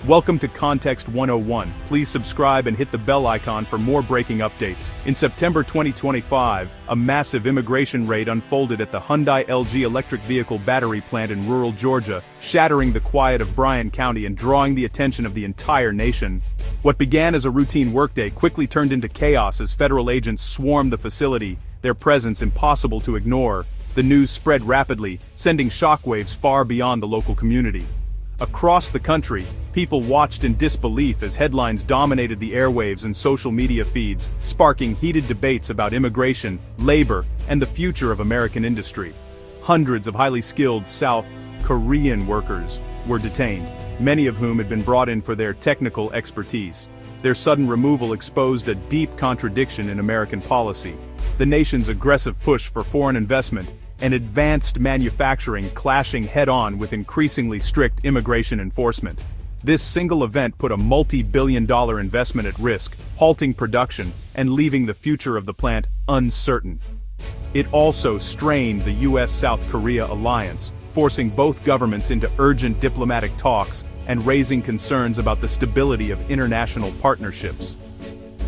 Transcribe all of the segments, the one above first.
Welcome to Context 101. Please subscribe and hit the bell icon for more breaking updates. In September 2025, a massive immigration raid unfolded at the Hyundai LG electric vehicle battery plant in rural Georgia, shattering the quiet of Bryan County and drawing the attention of the entire nation. What began as a routine workday quickly turned into chaos as federal agents swarmed the facility, their presence impossible to ignore. The news spread rapidly, sending shockwaves far beyond the local community. Across the country, people watched in disbelief as headlines dominated the airwaves and social media feeds, sparking heated debates about immigration, labor, and the future of American industry. Hundreds of highly skilled South Korean workers were detained, many of whom had been brought in for their technical expertise. Their sudden removal exposed a deep contradiction in American policy. The nation's aggressive push for foreign investment and advanced manufacturing clashing head-on with increasingly strict immigration enforcement. This single event put a multi-billion-dollar investment at risk, halting production and leaving the future of the plant uncertain. It also strained the U.S.-South Korea alliance, forcing both governments into urgent diplomatic talks and raising concerns about the stability of international partnerships.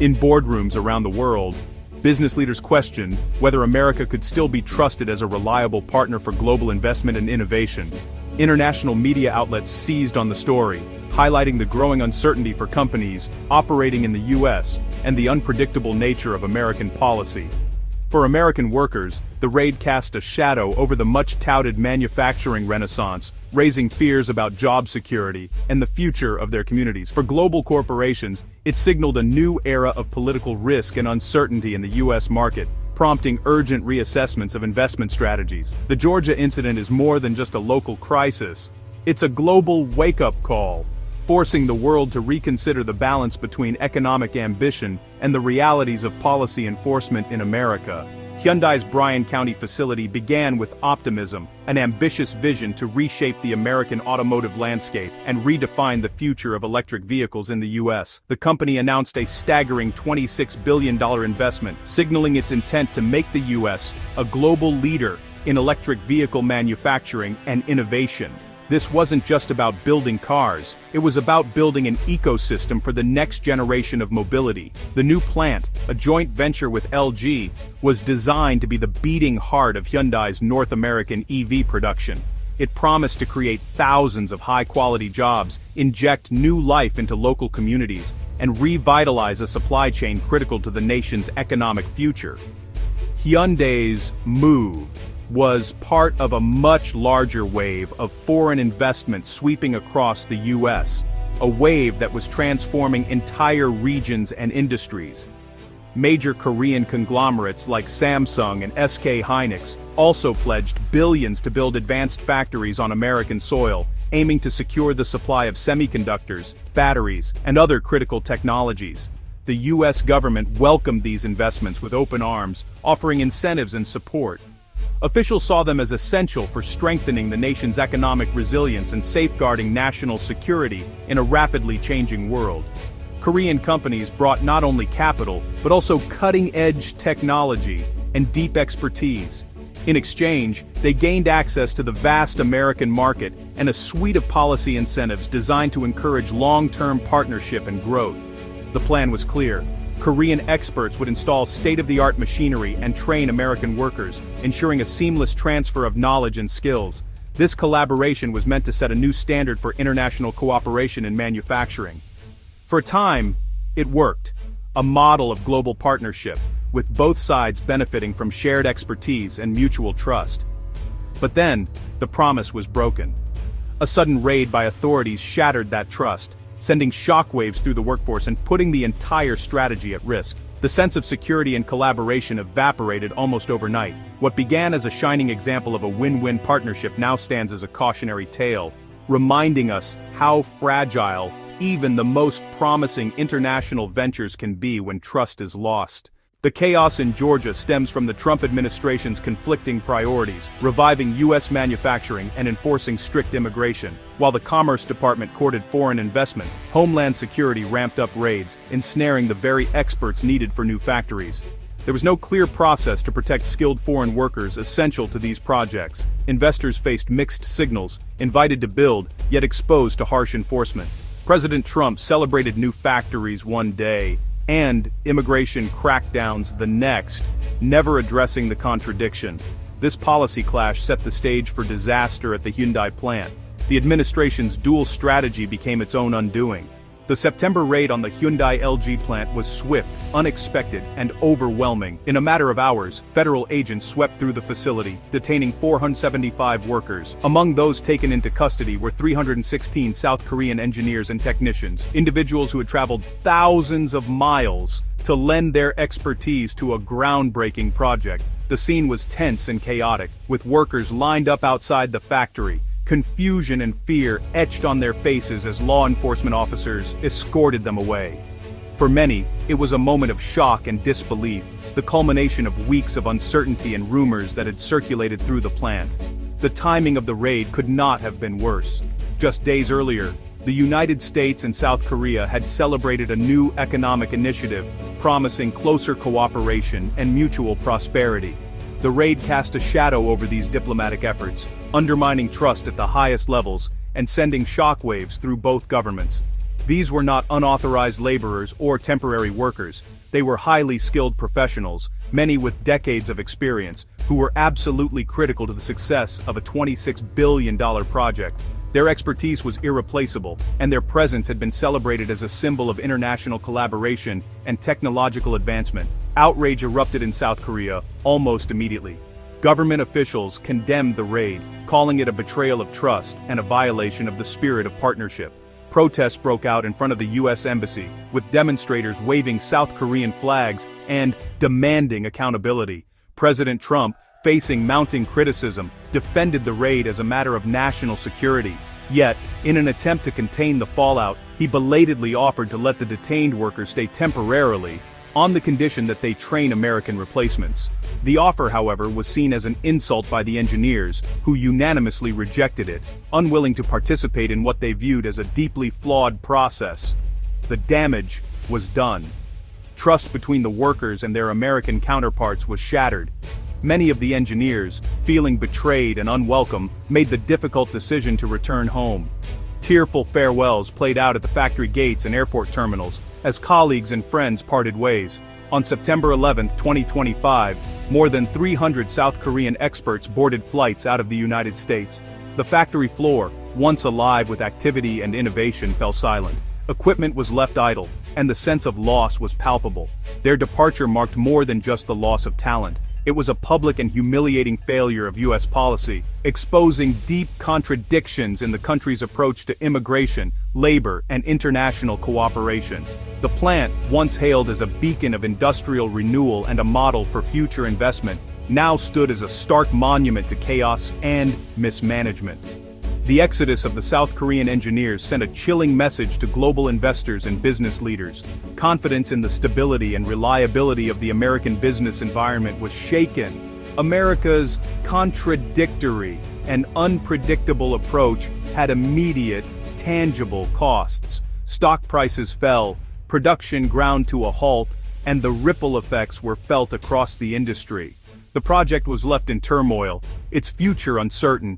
In boardrooms around the world, business leaders questioned whether America could still be trusted as a reliable partner for global investment and innovation. International media outlets seized on the story, highlighting the growing uncertainty for companies operating in the U.S. and the unpredictable nature of American policy. For American workers, the raid cast a shadow over the much-touted manufacturing renaissance, raising fears about job security and the future of their communities. For global corporations, it signaled a new era of political risk and uncertainty in the U.S. market, prompting urgent reassessments of investment strategies. The Georgia incident is more than just a local crisis. It's a global wake-up call, forcing the world to reconsider the balance between economic ambition and the realities of policy enforcement in America. Hyundai's Bryan County facility began with optimism, an ambitious vision to reshape the American automotive landscape and redefine the future of electric vehicles in the U.S. The company announced a staggering $26 billion investment, signaling its intent to make the U.S. a global leader in electric vehicle manufacturing and innovation. This wasn't just about building cars, it was about building an ecosystem for the next generation of mobility. The new plant, a joint venture with LG, was designed to be the beating heart of Hyundai's North American EV production. It promised to create thousands of high-quality jobs, inject new life into local communities, and revitalize a supply chain critical to the nation's economic future. Hyundai's move was part of a much larger wave of foreign investment sweeping across the U.S., a wave that was transforming entire regions and industries. Major Korean conglomerates like Samsung and SK Hynix also pledged billions to build advanced factories on American soil, aiming to secure the supply of semiconductors, batteries, and other critical technologies. The U.S. government welcomed these investments with open arms, offering incentives and support. Officials saw them as essential for strengthening the nation's economic resilience and safeguarding national security in a rapidly changing world. Korean companies brought not only capital, but also cutting-edge technology and deep expertise. In exchange, they gained access to the vast American market and a suite of policy incentives designed to encourage long-term partnership and growth. The plan was clear. Korean experts would install state-of-the-art machinery and train American workers, ensuring a seamless transfer of knowledge and skills. This collaboration was meant to set a new standard for international cooperation in manufacturing. For a time, it worked, a model of global partnership, with both sides benefiting from shared expertise and mutual trust. But then, the promise was broken. A sudden raid by authorities shattered that trust, sending shockwaves through the workforce and putting the entire strategy at risk. The sense of security and collaboration evaporated almost overnight. What began as a shining example of a win-win partnership now stands as a cautionary tale, reminding us how fragile even the most promising international ventures can be when trust is lost. The chaos in Georgia stems from the Trump administration's conflicting priorities, reviving U.S. manufacturing and enforcing strict immigration. While the Commerce Department courted foreign investment, Homeland Security ramped up raids, ensnaring the very experts needed for new factories. There was no clear process to protect skilled foreign workers essential to these projects. Investors faced mixed signals, invited to build, yet exposed to harsh enforcement. President Trump celebrated new factories one day, and immigration crackdowns the next, never addressing the contradiction. This policy clash set the stage for disaster at the Hyundai plant. The administration's dual strategy became its own undoing. The September raid on the Hyundai LG plant was swift, unexpected, and overwhelming. In a matter of hours, federal agents swept through the facility, detaining 475 workers. Among those taken into custody were 316 South Korean engineers and technicians, individuals who had traveled thousands of miles to lend their expertise to a groundbreaking project. The scene was tense and chaotic, with workers lined up outside the factory. Confusion and fear etched on their faces as law enforcement officers escorted them away. For many, it was a moment of shock and disbelief, the culmination of weeks of uncertainty and rumors that had circulated through the plant. The timing of the raid could not have been worse. Just days earlier, the United States and South Korea had celebrated a new economic initiative, promising closer cooperation and mutual prosperity. The raid cast a shadow over these diplomatic efforts, undermining trust at the highest levels and sending shockwaves through both governments. These were not unauthorized laborers or temporary workers. They were highly skilled professionals, many with decades of experience, who were absolutely critical to the success of a $26 billion project. Their expertise was irreplaceable, and their presence had been celebrated as a symbol of international collaboration and technological advancement. Outrage erupted in South Korea almost immediately. Government officials condemned the raid, calling it a betrayal of trust and a violation of the spirit of partnership. Protests broke out in front of the U.S. Embassy, with demonstrators waving South Korean flags and demanding accountability. President Trump, facing mounting criticism, defended the raid as a matter of national security. Yet, in an attempt to contain the fallout, he belatedly offered to let the detained workers stay temporarily, on the condition that they train American replacements. The offer, however, was seen as an insult by the engineers, who unanimously rejected it, unwilling to participate in what they viewed as a deeply flawed process. The damage was done. Trust between the workers and their American counterparts was shattered. Many of the engineers, feeling betrayed and unwelcome, made the difficult decision to return home. Tearful farewells played out at the factory gates and airport terminals, as colleagues and friends parted ways. On September 11, 2025, more than 300 South Korean experts boarded flights out of the United States. The factory floor, once alive with activity and innovation, fell silent. Equipment was left idle, and the sense of loss was palpable. Their departure marked more than just the loss of talent. It was a public and humiliating failure of U.S. policy, exposing deep contradictions in the country's approach to immigration, labor, and international cooperation. The plant, once hailed as a beacon of industrial renewal and a model for future investment, now stood as a stark monument to chaos and mismanagement. The exodus of the South Korean engineers sent a chilling message to global investors and business leaders. Confidence in the stability and reliability of the American business environment was shaken. America's contradictory and unpredictable approach had immediate, tangible costs. Stock prices fell, production ground to a halt, and the ripple effects were felt across the industry. The project was left in turmoil, its future uncertain.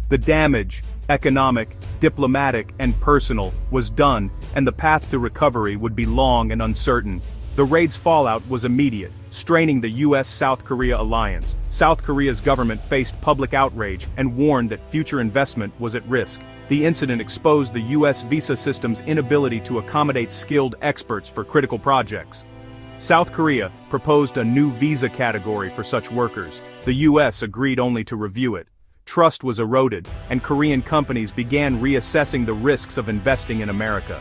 The damage, economic, diplomatic, and personal, was done, and the path to recovery would be long and uncertain. The raid's fallout was immediate, straining the U.S.-South Korea alliance. South Korea's government faced public outrage and warned that future investment was at risk. The incident exposed the U.S. visa system's inability to accommodate skilled experts for critical projects. South Korea proposed a new visa category for such workers. The U.S. agreed only to review it. Trust was eroded, and Korean companies began reassessing the risks of investing in America.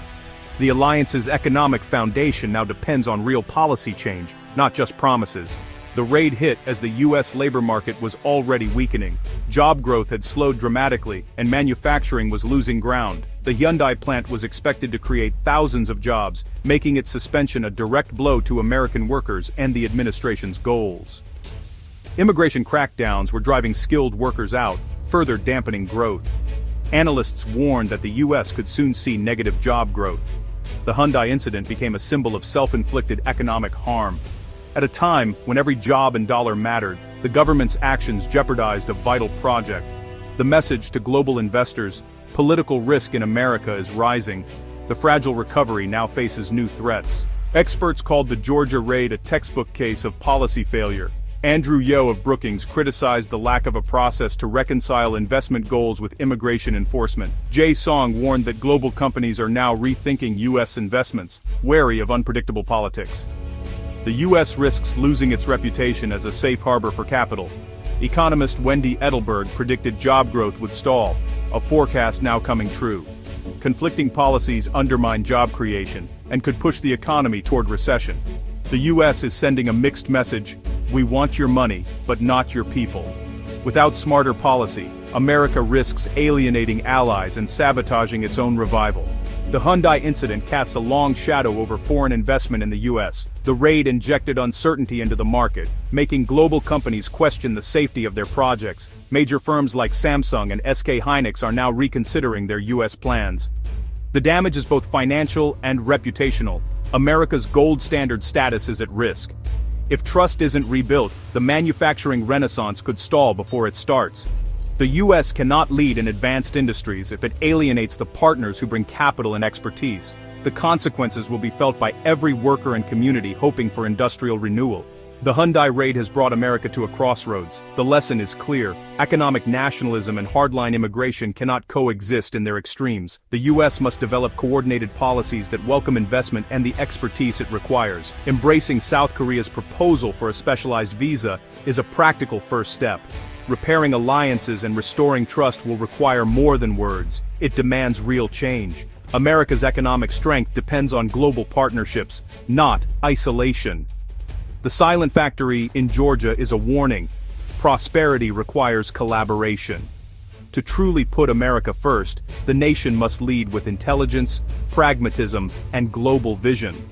The alliance's economic foundation now depends on real policy change, not just promises. The raid hit as the U.S. labor market was already weakening. Job growth had slowed dramatically, and manufacturing was losing ground. The Hyundai plant was expected to create thousands of jobs, making its suspension a direct blow to American workers and the administration's goals. Immigration crackdowns were driving skilled workers out, further dampening growth. Analysts warned that the U.S. could soon see negative job growth. The Hyundai incident became a symbol of self-inflicted economic harm. At a time when every job and dollar mattered, the government's actions jeopardized a vital project. The message to global investors: political risk in America is rising. the fragile recovery now faces new threats. Experts called the Georgia raid a textbook case of policy failure. Andrew Yo of Brookings criticized the lack of a process to reconcile investment goals with immigration enforcement. Jay Song warned that global companies are now rethinking U.S. investments, wary of unpredictable politics. The U.S. risks losing its reputation as a safe harbor for capital. Economist Wendy Edelberg predicted job growth would stall, a forecast now coming true. Conflicting policies undermine job creation and could push the economy toward recession. The U.S. is sending a mixed message: we want your money, but not your people. Without smarter policy, America risks alienating allies and sabotaging its own revival. The Hyundai incident casts a long shadow over foreign investment in the U.S. The raid injected uncertainty into the market, making global companies question the safety of their projects. Major firms like Samsung and SK Hynix are now reconsidering their U.S. plans. The damage is both financial and reputational. America's gold standard status is at risk. If trust isn't rebuilt, the manufacturing renaissance could stall before it starts. The U.S. cannot lead in advanced industries if it alienates the partners who bring capital and expertise. The consequences will be felt by every worker and community hoping for industrial renewal. The Hyundai raid has brought America to a crossroads. The lesson is clear: economic nationalism and hardline immigration cannot coexist in their extremes. The U.S. must develop coordinated policies that welcome investment and the expertise it requires. Embracing South Korea's proposal for a specialized visa is a practical first step. Repairing alliances and restoring trust will require more than words. It demands real change. America's economic strength depends on global partnerships, not isolation. The silent factory in Georgia is a warning. Prosperity requires collaboration. To truly put America first, the nation must lead with intelligence, pragmatism, and global vision.